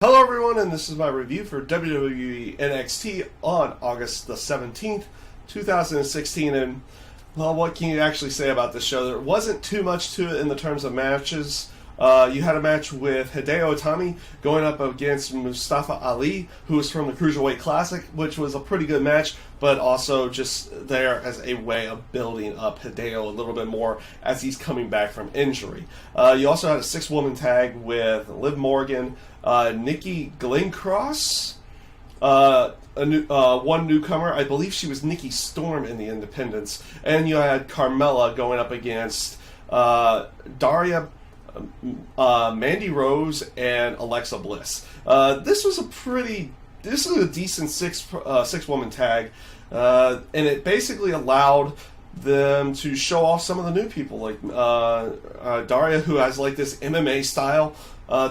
Hello everyone, and this is my review for WWE NXT on August the 17th, 2016, and, well, what can you actually say about this show? There wasn't too much to it in the terms of matches. You had a match with Hideo Itami going up against Mustafa Ali, who was from the Cruiserweight Classic, which was a pretty good match, but also just there as a way of building up Hideo a little bit more as he's coming back from injury. You also had a 6-woman tag with Liv Morgan, Nikki Glencross, one newcomer, I believe she was Nikki Storm in the Independents, and you had Carmella going up against Daria, Mandy Rose, and Alexa Bliss. This is a decent six-woman tag, and it basically allowed them to show off some of the new people, like Daria, who has like this MMA style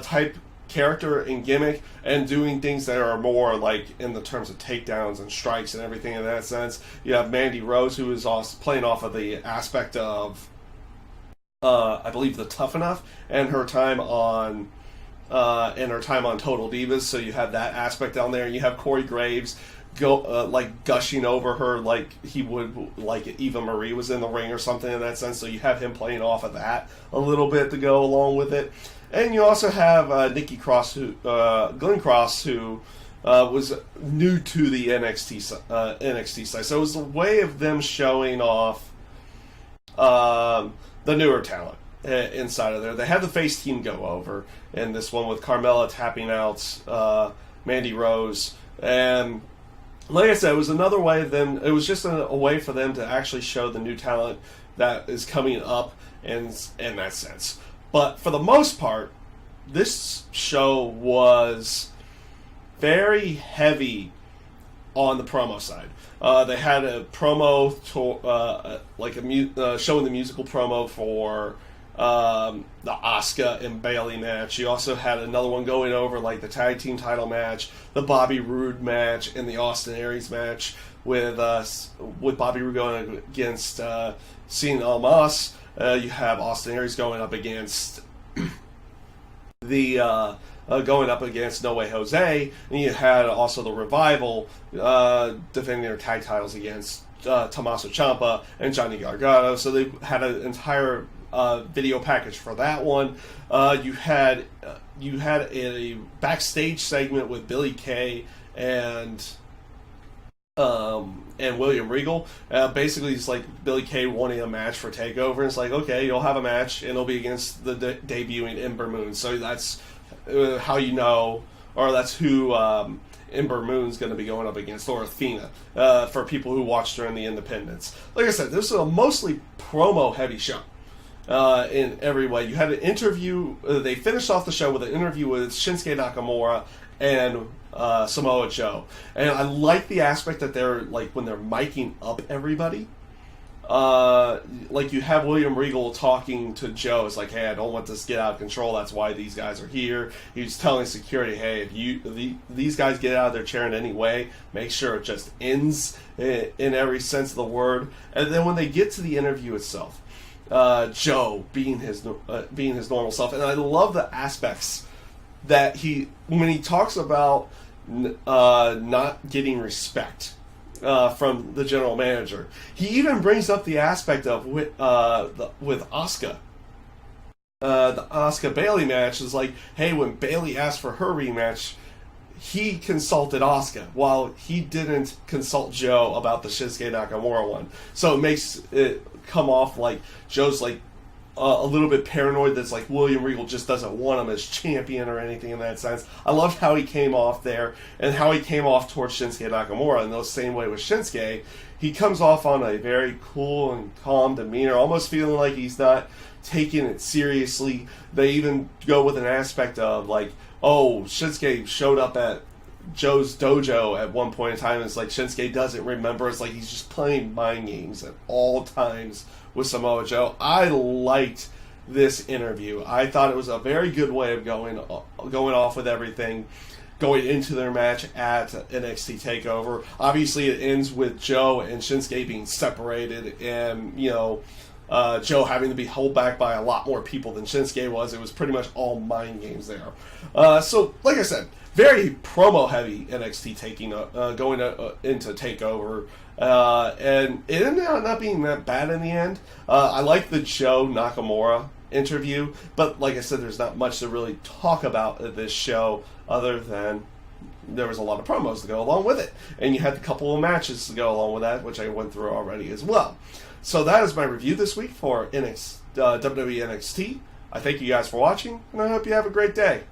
type character and gimmick, and doing things that are more like in the terms of takedowns and strikes and everything in that sense. You have Mandy Rose, who is also playing off of the aspect of I believe the Tough Enough and her time on Total Divas. So you have that aspect down there. You have Corey Graves like gushing over her like he would like Eva Marie was in the ring or something in that sense. So you have him playing off of that a little bit to go along with it. And you also have Nikki Cross, Glencross, who was new to the NXT side. So it was a way of them showing off the newer talent inside of there. They had the face team go over in this one with Carmella tapping out Mandy Rose. And like I said, it was another way of them, it was just a way for them to actually show the new talent that is coming up in that sense. But for the most part, this show was very heavy on the promo side. They had a promo showing the musical promo for the Asuka and Bayley match. You also had another one going over like the tag team title match, the Bobby Roode match, and the Austin Aries match with Bobby Roode going against Cien Almas. You have Austin Aries going up against going up against No Way Jose, and you had also the Revival defending their tag titles against Tommaso Ciampa and Johnny Gargano. So they had an entire video package for that one. You had a backstage segment with Billy Kay and William Regal. Basically, it's like Billy Kay wanting a match for TakeOver. And it's like, okay, you'll have a match, and it'll be against the debuting Ember Moon. So that's how you know, or that's who Ember Moon's going to be going up against, or Athena, for people who watched during the Independents. Like I said, this is a mostly promo-heavy show. In every way. You had an interview, they finished off the show with an interview with Shinsuke Nakamura and Samoa Joe. And I like the aspect that they're, like, when they're miking up everybody, like you have William Regal talking to Joe. It's like, hey, I don't want this to get out of control. That's why these guys are here. He's telling security, hey, if these guys get out of their chair in any way, make sure it just ends in every sense of the word. And then when they get to the interview itself, Joe being his normal self, and I love the aspects that when he talks about not getting respect from the general manager. He even brings up the aspect of with Asuka. The Asuka Bayley match is like, hey, when Bayley asked for her rematch, he consulted Asuka, while he didn't consult Joe about the Shinsuke Nakamura one. So it makes it come off like Joe's like a little bit paranoid, that's like William Regal just doesn't want him as champion or anything in that sense. I loved how he came off there, and how he came off towards Shinsuke Nakamura in the same way with Shinsuke. He comes off on a very cool and calm demeanor, almost feeling like he's not taking it seriously. They even go with an aspect of like, oh, Shinsuke showed up at Joe's dojo at one point in time, and it's like Shinsuke doesn't remember. It's like he's just playing mind games at all times with Samoa Joe. I liked this interview. I thought it was a very good way of going off with everything, going into their match at NXT TakeOver. Obviously, it ends with Joe and Shinsuke being separated, and Joe having to be held back by a lot more people than Shinsuke was. It was pretty much all mind games there. So, like I said, very promo-heavy NXT going into TakeOver. And it ended up not being that bad in the end. I like the Joe Nakamura interview, but like I said, there's not much to really talk about at this show other than there was a lot of promos to go along with it. And you had a couple of matches to go along with that, which I went through already as well. So that is my review this week for WWE NXT. I thank you guys for watching, and I hope you have a great day.